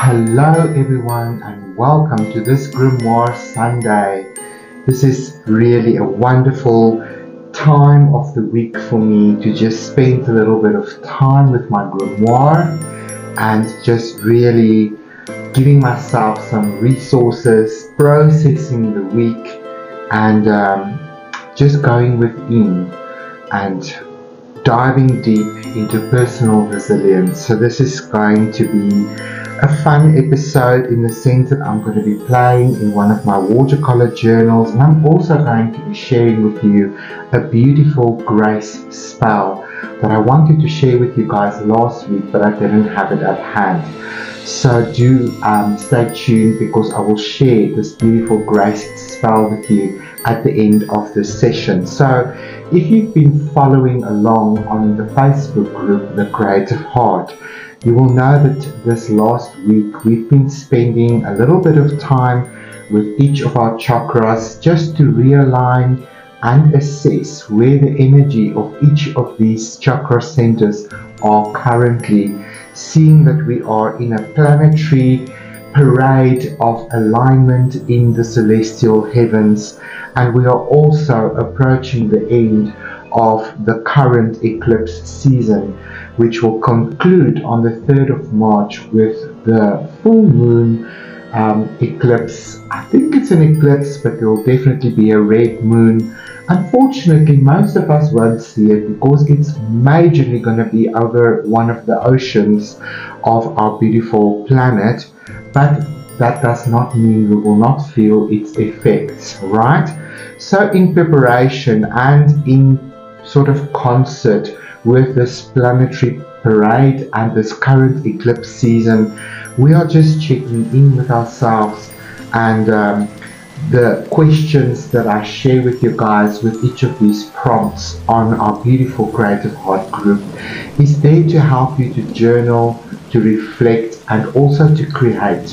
Hello everyone and welcome to this Grimoire Sunday. This is really a wonderful time of the week for me to just spend a little bit of time with my grimoire and just really giving myself some resources, processing the week and just going within and diving deep into personal resilience. So this is going to be a fun episode in the sense that I'm going to be playing in one of my watercolor journals, and I'm also going to be sharing with you a beautiful grace spell that I wanted to share with you guys last week, but I didn't have it at hand. So do stay tuned, because I will share this beautiful grace spell with you at the end of this session. So if you've been following along on the Facebook group The Creative Heart, you will know that this last week we've been spending a little bit of time with each of our chakras just to realign and assess where the energy of each of these chakra centers are currently, seeing that we are in a planetary parade of alignment in the celestial heavens, and we are also approaching the end of the current eclipse season, which will conclude on the 3rd of March with the full moon eclipse. I think it's an eclipse, but there will definitely be a red moon. Unfortunately, most of us won't see it because it's majorly going to be over one of the oceans of our beautiful planet, but that does not mean we will not feel its effects, right? So in preparation and in sort of concert with this planetary parade and this current eclipse season, we are just checking in with ourselves, and the questions that I share with you guys with each of these prompts on our beautiful Creative Heart group is there to help you to journal, to reflect, and also to create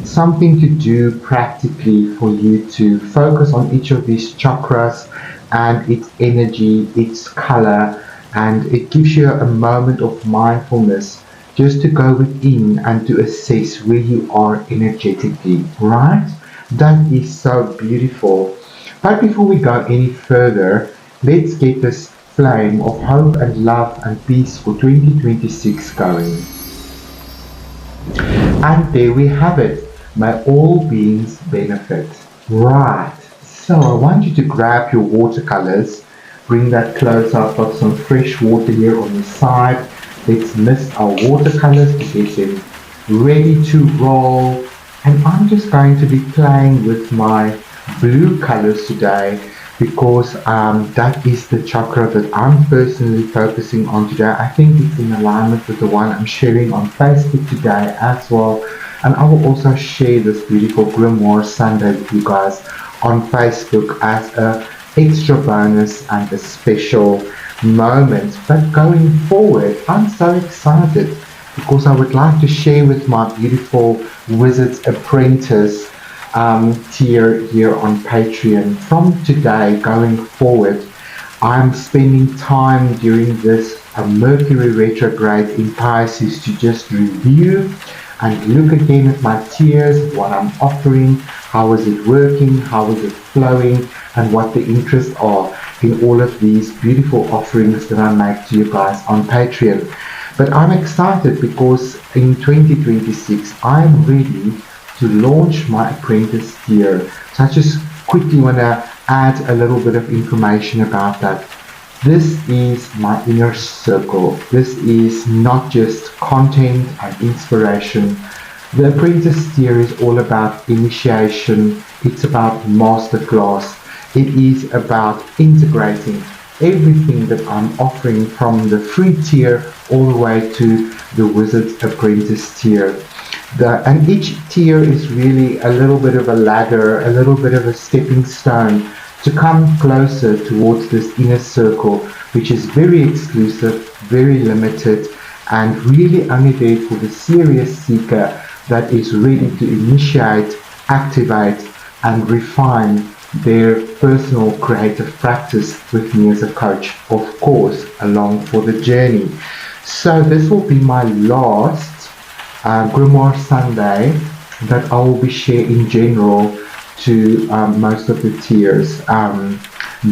something to do practically for you to focus on each of these chakras and its energy, its color, and it gives you a moment of mindfulness just to go within and to assess where you are energetically, right? That is so beautiful. But before we go any further, let's get this flame of hope and love and peace for 2026 going. And there we have it. May all beings benefit. Right. So I want you to grab your watercolors. Bring that close. I've got some fresh water here on the side. Let's mist our watercolors to get them ready to roll. And I'm just going to be playing with my blue colors today, because that is the chakra that I'm personally focusing on today. I think it's in alignment with the one I'm sharing on Facebook today as well. And I will also share this beautiful Grimoire Sunday with you guys on Facebook as a extra bonus and a special moment. But going forward, I'm so excited because I would like to share with my beautiful Wizard's Apprentice tier here on Patreon. From today going forward, I'm spending time during this Mercury retrograde in Pisces to just review and look again at my tiers, what I'm offering, how is it working, how is it flowing, and what the interests are in all of these beautiful offerings that I make to you guys on Patreon. But I'm excited because in 2026 I'm ready to launch my apprentice tier. So I just quickly want to add a little bit of information about that. This is my inner circle. This is not just content and inspiration. The apprentice tier is all about initiation. It's about masterclass. It is about integrating everything that I'm offering from the free tier all the way to the Wizard's Apprentice tier. And each tier is really a little bit of a ladder, a little bit of a stepping stone to come closer towards this inner circle, which is very exclusive, very limited, and really only there for the serious seeker that is ready to initiate, activate, and refine their personal creative practice with me as a coach, of course, along for the journey. So this will be my last Grimoire Sunday that I will be sharing in general to most of the tiers.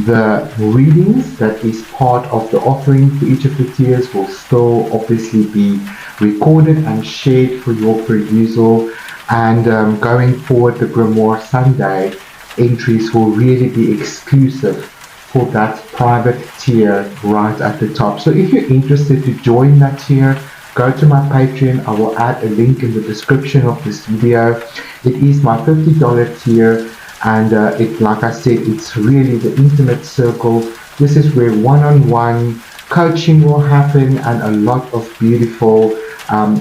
The readings that is part of the offering for each of the tiers will still obviously be recorded and shared for your perusal, and going forward the Grimoire Sunday entries will really be exclusive for that private tier right at the top. So if you're interested to join that tier, go to my Patreon. I will add a link in the description of this video. It is my $50 tier, and like I said, it's really the intimate circle. This is where one-on-one coaching will happen, and a lot of beautiful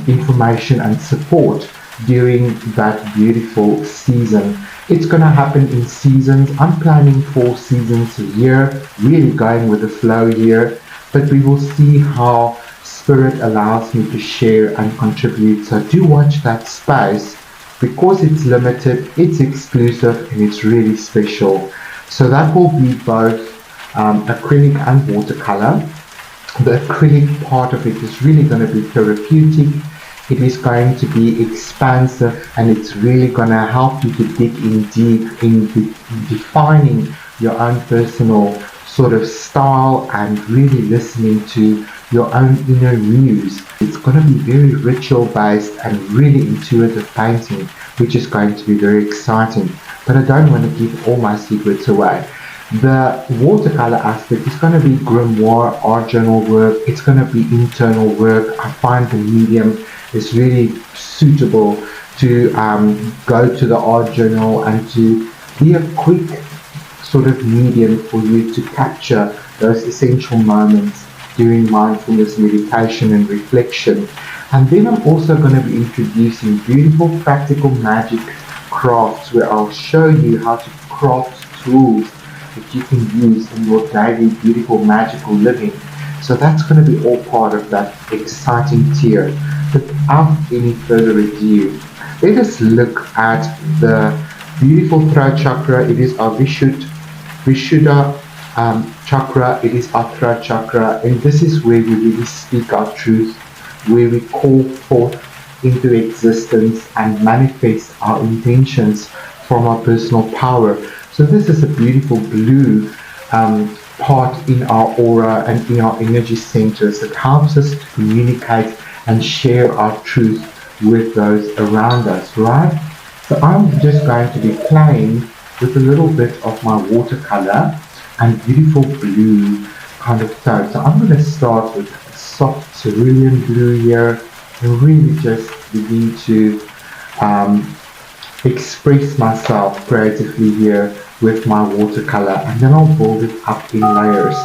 information and support during that beautiful season. It's going to happen in seasons. I'm planning 4 seasons a year, really going with the flow here, but we will see how Spirit allows me to share and contribute. So do watch that space, because it's limited, it's exclusive, and it's really special. So that will be both acrylic and watercolor. The acrylic part of it is really going to be therapeutic. It is going to be expansive, and it's really going to help you to dig in deep in defining your own personal sort of style and really listening to your own inner muse. It's going to be very ritual based and really intuitive painting, which is going to be very exciting. But I don't want to give all my secrets away. The watercolor aspect is going to be grimoire art journal work. It's going to be internal work. I find the medium is really suitable to go to the art journal and to be a quick sort of medium for you to capture those essential moments during mindfulness meditation and reflection. And then I'm also going to be introducing beautiful practical magic crafts, where I'll show you how to craft tools that you can use in your daily beautiful magical living. So that's going to be all part of that exciting tier. But without any further ado, let us look at the beautiful throat chakra. It is our Vishuddha chakra. It is our throat chakra, and this is where we really speak our truth, where we call forth into existence and manifest our intentions from our personal power. So this is a beautiful blue part in our aura and in our energy centers that helps us to communicate and share our truth with those around us, right? So I'm just going to be playing with a little bit of my watercolor and beautiful blue kind of tone. So I'm going to start with a soft cerulean blue here and really just begin to express myself creatively here with my watercolor, and then I'll build it up in layers.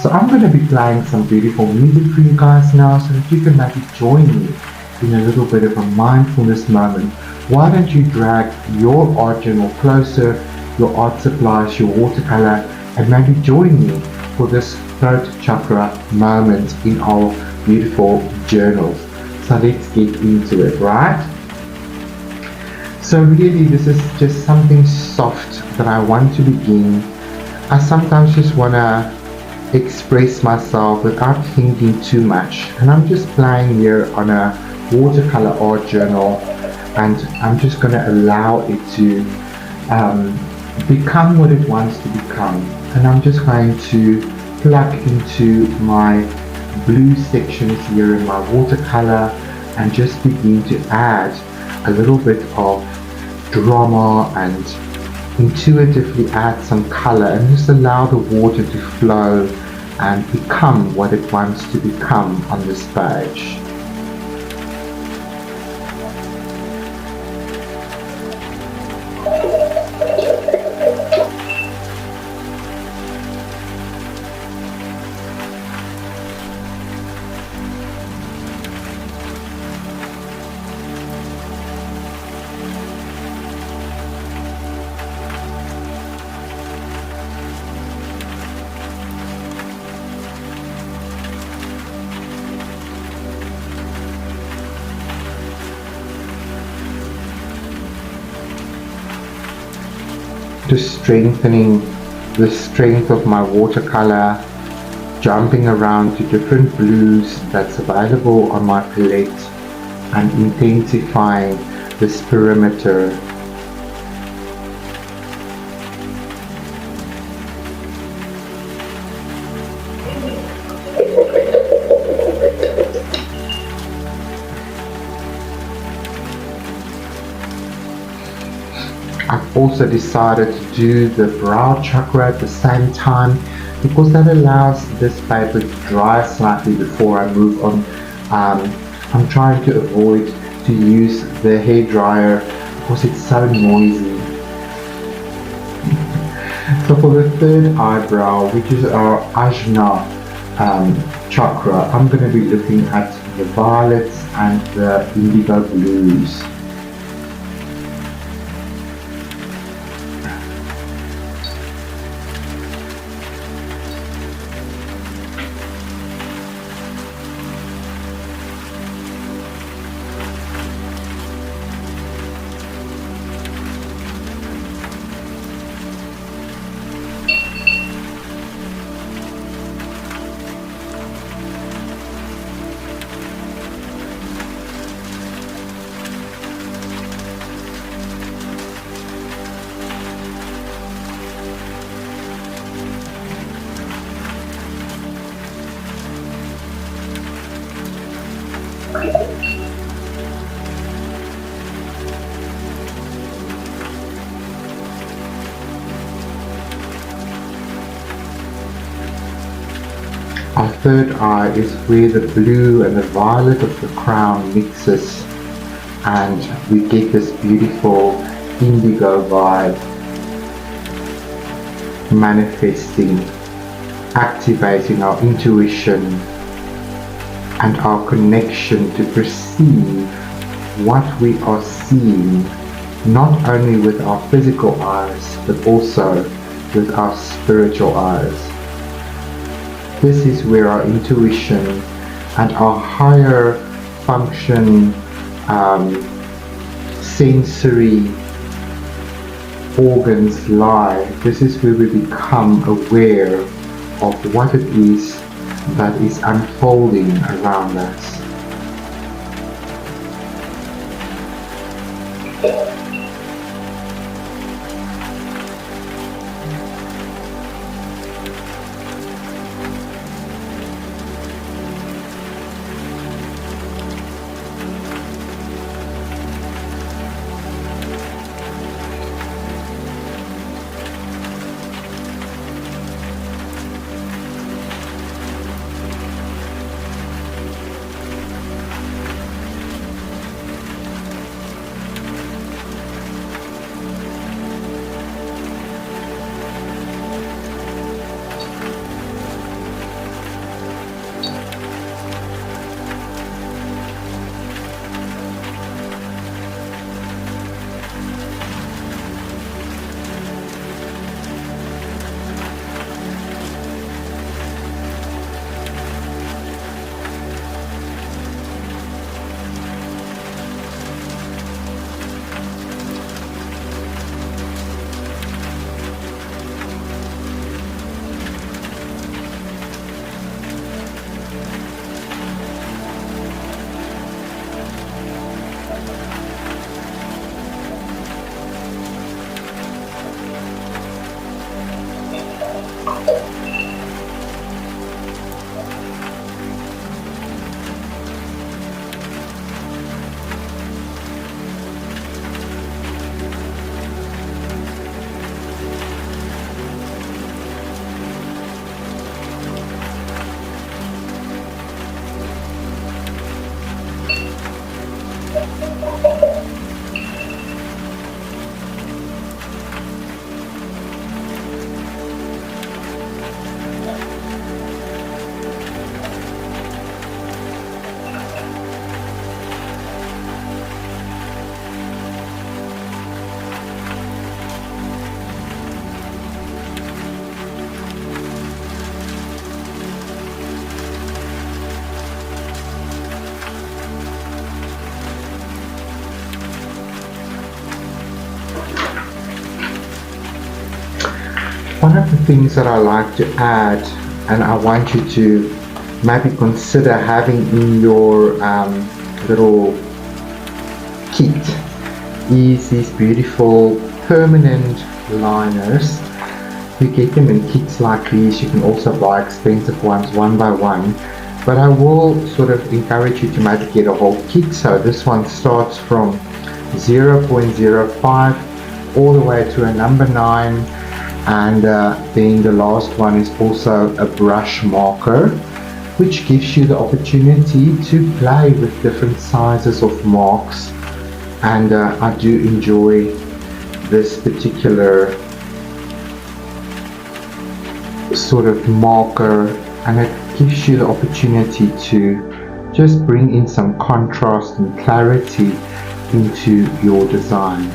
So I'm going to be playing some beautiful music for you guys now, so that you can maybe join me in a little bit of a mindfulness moment. Why don't you drag your art journal closer, your art supplies, your watercolor, and maybe join me for this throat chakra moment in our beautiful journals. So let's get into it, right? So really this is just something soft that I want to begin. I sometimes just want to express myself without thinking too much, and I'm just playing here on a watercolor art journal, and I'm just going to allow it to become what it wants to become. And I'm just going to plug into my blue sections here in my watercolor and just begin to add a little bit of drama and intuitively add some color, and just allow the water to flow and become what it wants to become on this page. Just strengthening the strength of my watercolor, jumping around to different blues that's available on my palette, and intensifying this perimeter. I've also decided to do the brow chakra at the same time because that allows this paper to dry slightly before I move on. I'm trying to avoid to use the hairdryer because it's so noisy. So for the third eyebrow, which is our Ajna chakra, I'm going to be looking at the violets and the indigo blues. Our third eye is where the blue and the violet of the crown mixes and we get this beautiful indigo vibe manifesting, activating our intuition and our connection to perceive what we are seeing, not only with our physical eyes but also with our spiritual eyes. This is where our intuition and our higher function sensory organs lie. This is where we become aware of what it is that is unfolding around us. One of the things that I like to add, and I want you to maybe consider having in your little kit is these beautiful permanent liners. You get them in kits like these. You can also buy expensive ones one by one, but I will sort of encourage you to maybe get a whole kit. So this one starts from 0.05 all the way to a number 9, and then the last one is also a brush marker, which gives you the opportunity to play with different sizes of marks. And I do enjoy this particular sort of marker, and it gives you the opportunity to just bring in some contrast and clarity into your design.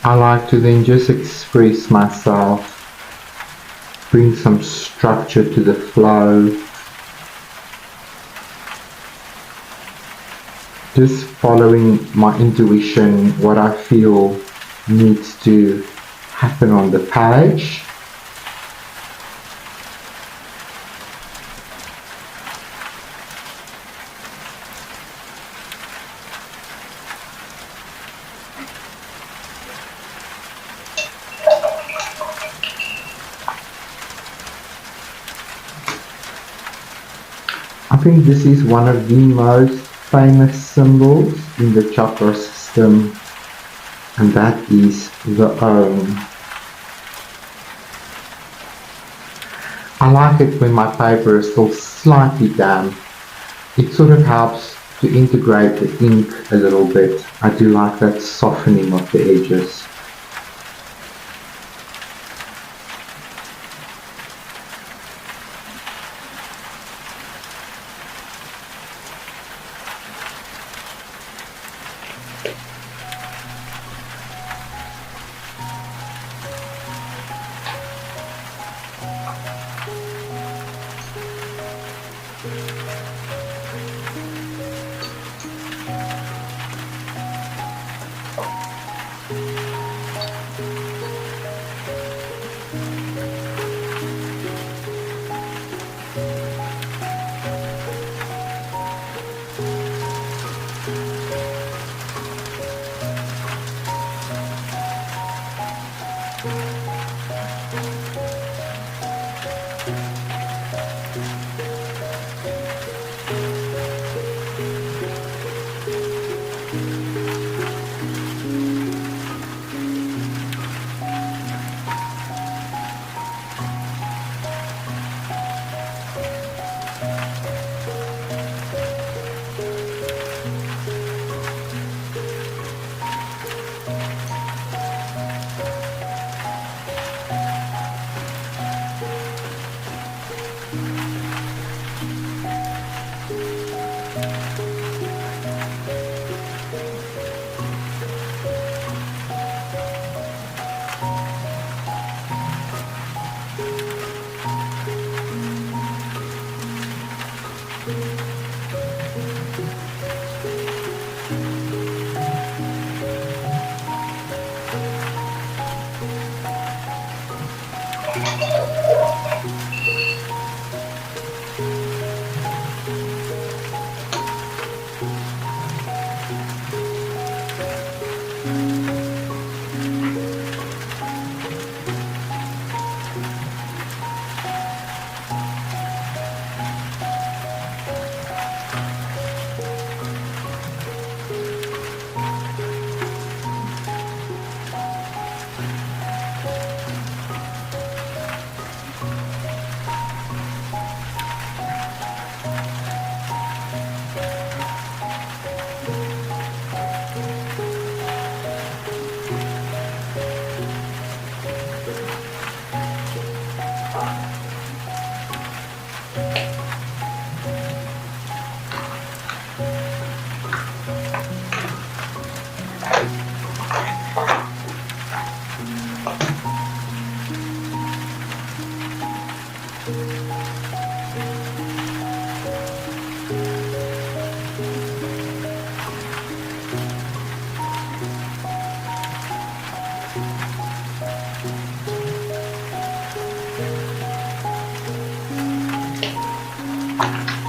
I like to then just express myself, bring some structure to the flow, just following my intuition, what I feel needs to happen on the page. I think this is one of the most famous symbols in the chakra system, and that is the Om. I like it when my paper is still slightly damp. It sort of helps to integrate the ink a little bit. I do like that softening of the edges.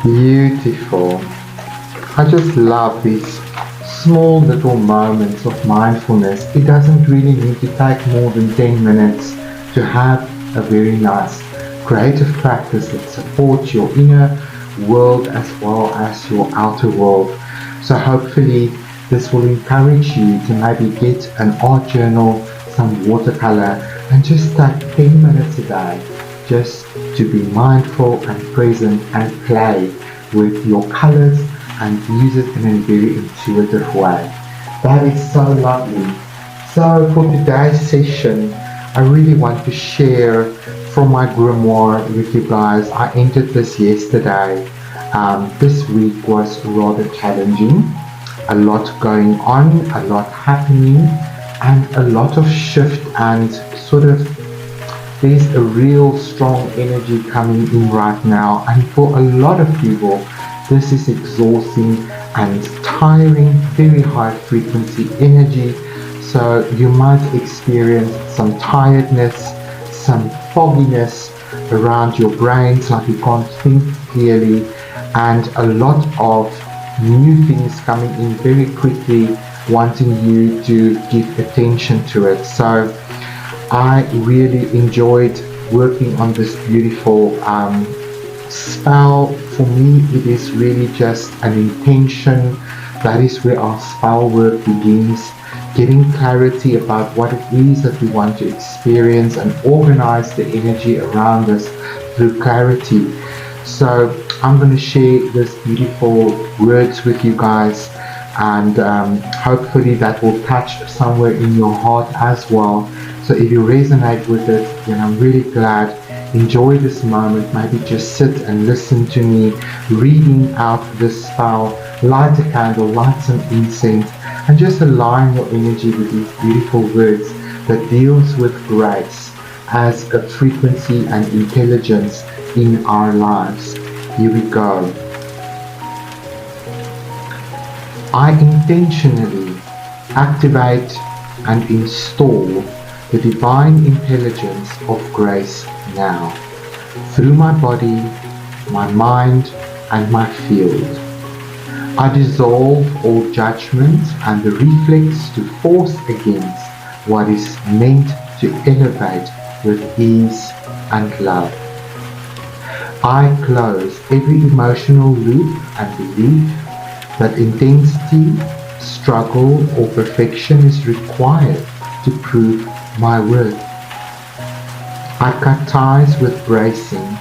Beautiful. I just love these small little moments of mindfulness. It doesn't really need to take more than 10 minutes to have a very nice creative practice that supports your inner world as well as your outer world. So hopefully this will encourage you to maybe get an art journal, some watercolor, and just take 10 minutes a day just to be mindful and present and play with your colors and use it in a very intuitive way. That is so lovely. So for today's session, I really want to share from my grimoire with you guys. I entered this yesterday. This week was rather challenging. A lot going on, a lot happening, and a lot of shift and sort of there's a real strong energy coming in right now, and for a lot of people this is exhausting and tiring, very high frequency energy. So you might experience some tiredness, some fogginess around your brains, like you can't think clearly, and a lot of new things coming in very quickly, wanting you to give attention to it. So I really enjoyed working on this beautiful spell. For me, it is really just an intention. That is where our spell work begins, getting clarity about what it is that we want to experience and organize the energy around us through clarity. So I'm going to share this beautiful words with you guys, and hopefully that will touch somewhere in your heart as well. So if you resonate with it, then I'm really glad. Enjoy this moment. Maybe just sit and listen to me reading out this spell. Light a candle, light some incense, and just align your energy with these beautiful words that deals with grace as a frequency and intelligence in our lives. Here we go. I intentionally activate and install the divine intelligence of grace now, through my body, my mind, and my field. I dissolve all judgment and the reflex to force against what is meant to elevate with ease and love. I close every emotional loop and belief that intensity, struggle, or perfection is required to prove my worth. I cut ties with bracing,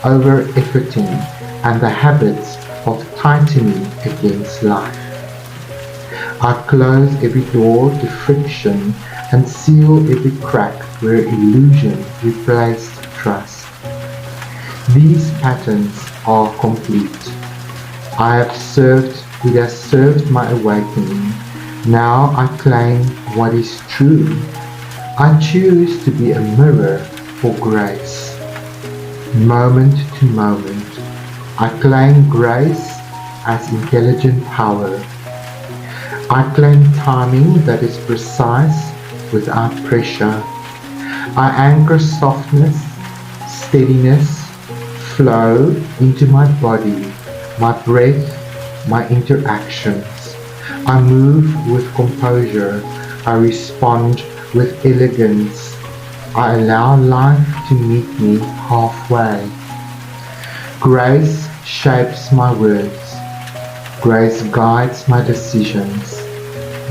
over-efforting, and the habits of tightening against life. I close every door to friction and seal every crack where illusion replaced trust. These patterns are complete. It has served my awakening. Now I claim what is true. I choose to be a mirror for grace. Moment to moment, I claim grace as intelligent power. I claim timing that is precise without pressure. I anchor softness, steadiness, flow into my body, my breath, my interactions. I move with composure. I respond with elegance. I allow life to meet me halfway. Grace shapes my words. Grace guides my decisions.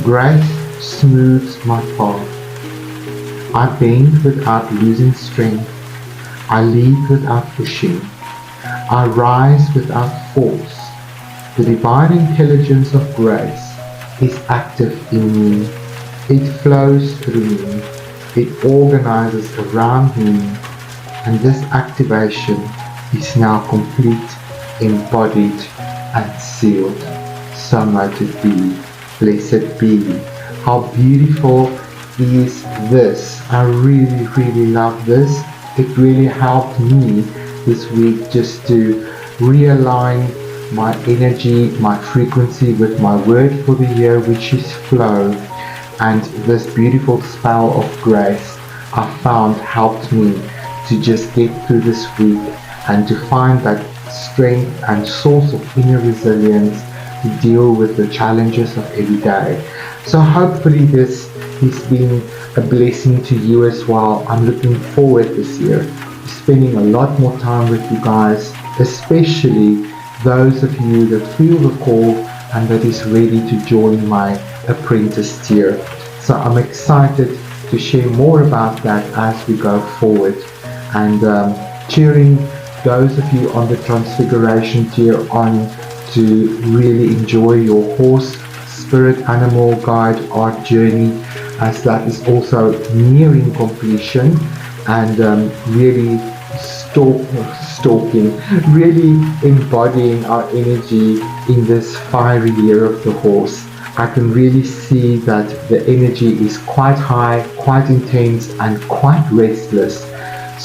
Grace smooths my path. I bend without losing strength. I lead without pushing. I rise without force. The divine intelligence of grace is active in me. It flows through me. It organizes around me. And this activation is now complete, embodied, and sealed. So might it be. Blessed be. How beautiful is this. I really love this. It really helped me this week just to realign my energy, my frequency with my word for the year, which is flow. And this beautiful spell of grace I found helped me to just get through this week and to find that strength and source of inner resilience to deal with the challenges of every day. So hopefully this has been a blessing to you as well. I'm looking forward this year to spending a lot more time with you guys, especially those of you that feel the call and that is ready to join my apprentice tier. So I'm excited to share more about that as we go forward, and cheering those of you on the transfiguration tier on to really enjoy your horse, spirit, animal, guide, art journey, as that is also nearing completion, and really stalking, really embodying our energy in this fiery year of the horse. I can really see that the energy is quite high, quite intense, and quite restless.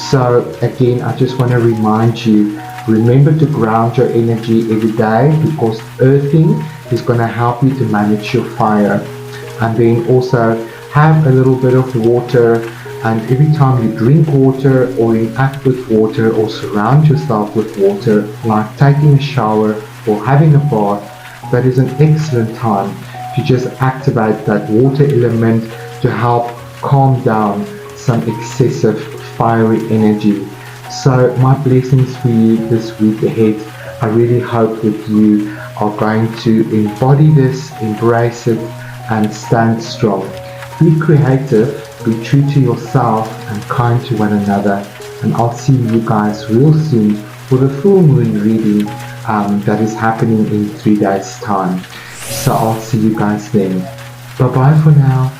So again, I just want to remind you, remember to ground your energy every day, because earthing is going to help you to manage your fire. And then also have a little bit of water, and every time you drink water or interact with water or surround yourself with water, like taking a shower or having a bath, that is an excellent time to just activate that water element to help calm down some excessive fiery energy. So my blessings for you this week ahead. I really hope that you are going to embody this, embrace it, and stand strong. Be creative, be true to yourself, and kind to one another. And I'll see you guys real soon for the full moon reading that is happening in 3 days time. So I'll see you guys then. Bye bye for now.